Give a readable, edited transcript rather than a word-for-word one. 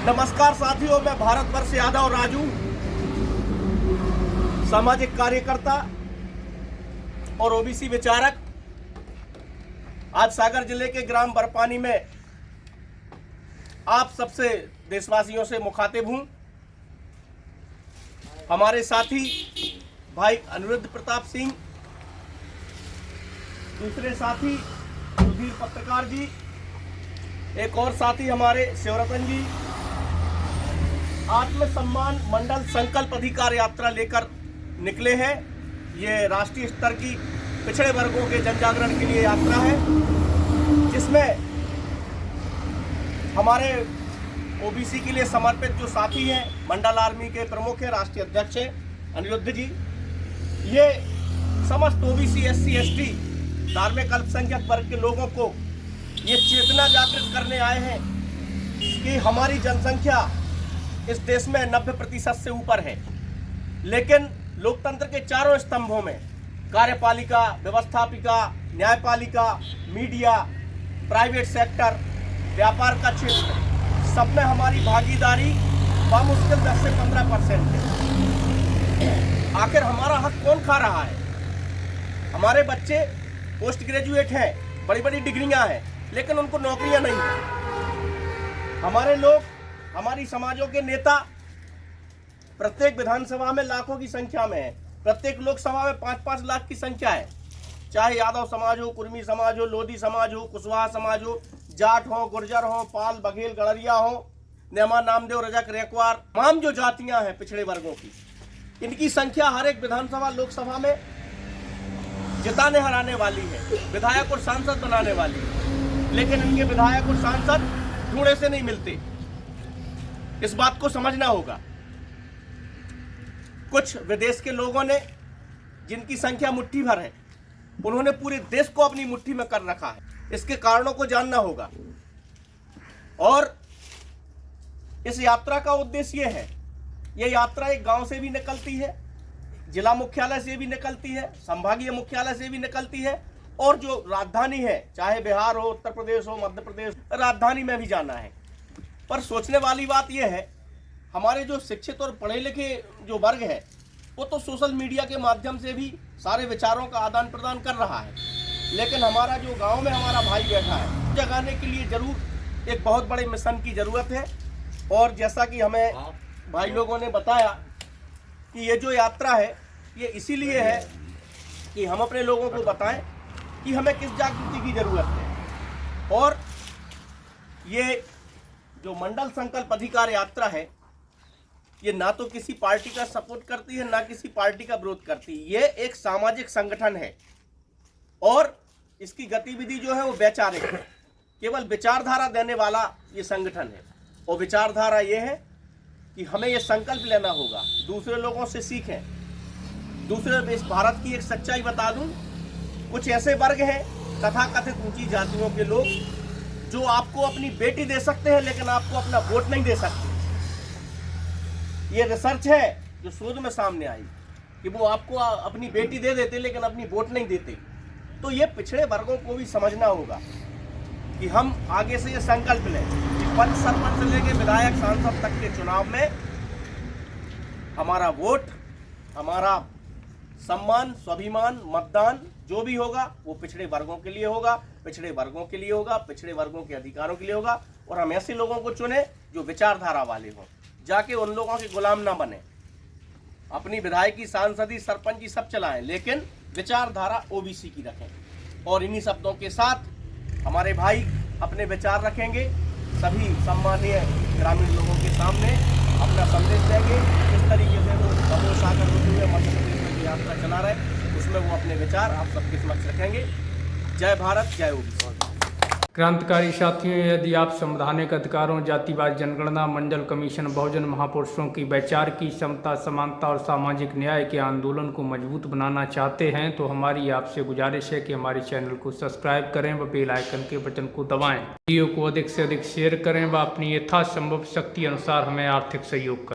नमस्कार साथियों, मैं भारतवर्ष यादव राजू, सामाजिक कार्यकर्ता और ओबीसी विचारक। आज सागर जिले के ग्राम बरपानी में आप सबसे देशवासियों से मुखातिब हूं। हमारे साथी भाई अनिरुद्ध प्रताप सिंह, दूसरे साथी सुधीर पत्रकार जी, एक और साथी हमारे शिवरतन जी आत्मसम्मान मंडल संकल्प अधिकार यात्रा लेकर निकले हैं। ये राष्ट्रीय स्तर की पिछड़े वर्गों के जन जागरण के लिए यात्रा है, जिसमें हमारे ओबीसी के लिए समर्पित जो साथी हैं, मंडल आर्मी के प्रमुख हैं, राष्ट्रीय अध्यक्ष हैं अनिरुद्ध जी। ये समस्त ओबीसी एससी एसटी धार्मिक अल्पसंख्यक वर्ग के लोगों को ये चेतना जागृत करने आए हैं कि हमारी जनसंख्या इस देश में 90% से ऊपर है, लेकिन लोकतंत्र के चारों स्तंभों में कार्यपालिका, व्यवस्थापिका, न्यायपालिका, मीडिया, प्राइवेट सेक्टर, व्यापार का क्षेत्र, सब में हमारी भागीदारी बामुश्किल 10 से 15% है। आखिर हमारा हक कौन खा रहा है? हमारे बच्चे पोस्ट ग्रेजुएट हैं, बड़ी बड़ी डिग्रियां हैं, लेकिन उनको नौकरियां नहीं हैं। हमारे लोग, हमारी समाजों के नेता प्रत्येक विधानसभा में लाखों की संख्या में है, प्रत्येक लोकसभा में 5-5 लाख की संख्या है। चाहे यादव समाज हो, कुर्मी समाज हो, लोधी समाज हो, कुशवाहा समाज हो, जाट हो, गुर्जर हो, पाल, बघेल, गड़रिया हो, नेमा, नामदेव, रजक, रेकवार, तमाम जो जातियां हैं पिछड़े वर्गों की, इनकी संख्या हर एक विधानसभा लोकसभा में जिताने हराने वाली है, विधायक और सांसद बनाने वाली है। लेकिन इनके विधायक और सांसद ढूंढे से नहीं मिलते। इस बात को समझना होगा। कुछ विदेश के लोगों ने, जिनकी संख्या मुट्ठी भर है, उन्होंने पूरे देश को अपनी मुट्ठी में कर रखा है। इसके कारणों को जानना होगा। और इस यात्रा का उद्देश्य यह है, यह यात्रा एक गांव से भी निकलती है, जिला मुख्यालय से भी निकलती है, संभागीय मुख्यालय से भी निकलती है, और जो राजधानी है, चाहे बिहार हो, उत्तर प्रदेश हो, मध्य प्रदेश, राजधानी में भी जाना है। पर सोचने वाली बात यह है, हमारे जो शिक्षित और पढ़े लिखे जो वर्ग है, वो तो सोशल मीडिया के माध्यम से भी सारे विचारों का आदान प्रदान कर रहा है, लेकिन हमारा जो गांव में हमारा भाई बैठा है, जगाने के लिए जरूर एक बहुत बड़े मिशन की जरूरत है। और जैसा कि हमें भाई लोगों ने बताया कि ये जो यात्रा है, ये इसीलिए है कि हम अपने लोगों को बताएं कि हमें किस जागृति की जरूरत है। और ये जो मंडल संकल्प अधिकार यात्रा है, ये ना तो किसी पार्टी का सपोर्ट करती है, ना किसी पार्टी का विरोध करती है। ये एक सामाजिक संगठन है और इसकी गतिविधि जो है वो वैचारिक है, केवल विचारधारा देने वाला ये संगठन है। और विचारधारा ये है कि हमें ये संकल्प लेना होगा, दूसरे लोगों से सीखें। दूसरे, इस भारत की एक सच्चाई बता दूं, कुछ ऐसे वर्ग हैं, तथाकथित ऊंची जातियों के लोग, जो आपको अपनी बेटी दे सकते हैं, लेकिन आपको अपना वोट नहीं दे सकते। ये रिसर्च है जो शोध में सामने आई कि वो आपको अपनी बेटी दे देते, लेकिन अपनी वोट नहीं देते। तो ये पिछड़े वर्गों को भी समझना होगा कि हम आगे से ये संकल्प लें कि पंच, सरपंच से लेकर विधायक, सांसद तक के चुनाव में हमारा वोट, हमारा सम्मान, स्वाभिमान, मतदान जो भी होगा वो पिछड़े वर्गों के लिए होगा, पिछड़े वर्गों के लिए होगा, पिछड़े वर्गों के अधिकारों के लिए होगा। और हम ऐसे लोगों को चुने जो विचारधारा वाले हों, जाके उन लोगों के गुलाम ना बने। अपनी विधायकी, सांसदी, सरपंची सब चलाएं, लेकिन विचारधारा ओबीसी की रखें। और इन्हीं शब्दों के साथ हमारे भाई अपने विचार रखेंगे, सभी सम्मानीय ग्रामीण लोगों के सामने अपना संदेश देंगे। किस तरीके से वो समोह सागर होते हुए मध्य प्रदेश में जो यात्रा चला रहे, उसमें वो अपने विचार आप सबके समक्ष रखेंगे। जय भारत, जय ओबीसी। क्रांतिकारी साथियों, यदि आप संवैधानिक अधिकारों, जातिवाद जनगणना, मंडल कमीशन, बहुजन महापुरुषों की वैचार की समता, समानता और सामाजिक न्याय के आंदोलन को मजबूत बनाना चाहते हैं, तो हमारी आपसे गुजारिश है कि हमारे चैनल को सब्सक्राइब करें व बेल आइकन के बटन को दबाएं। वीडियो को अधिक से अधिक शेयर करें व अपनी यथासंभव शक्ति अनुसार हमें आर्थिक सहयोग करें।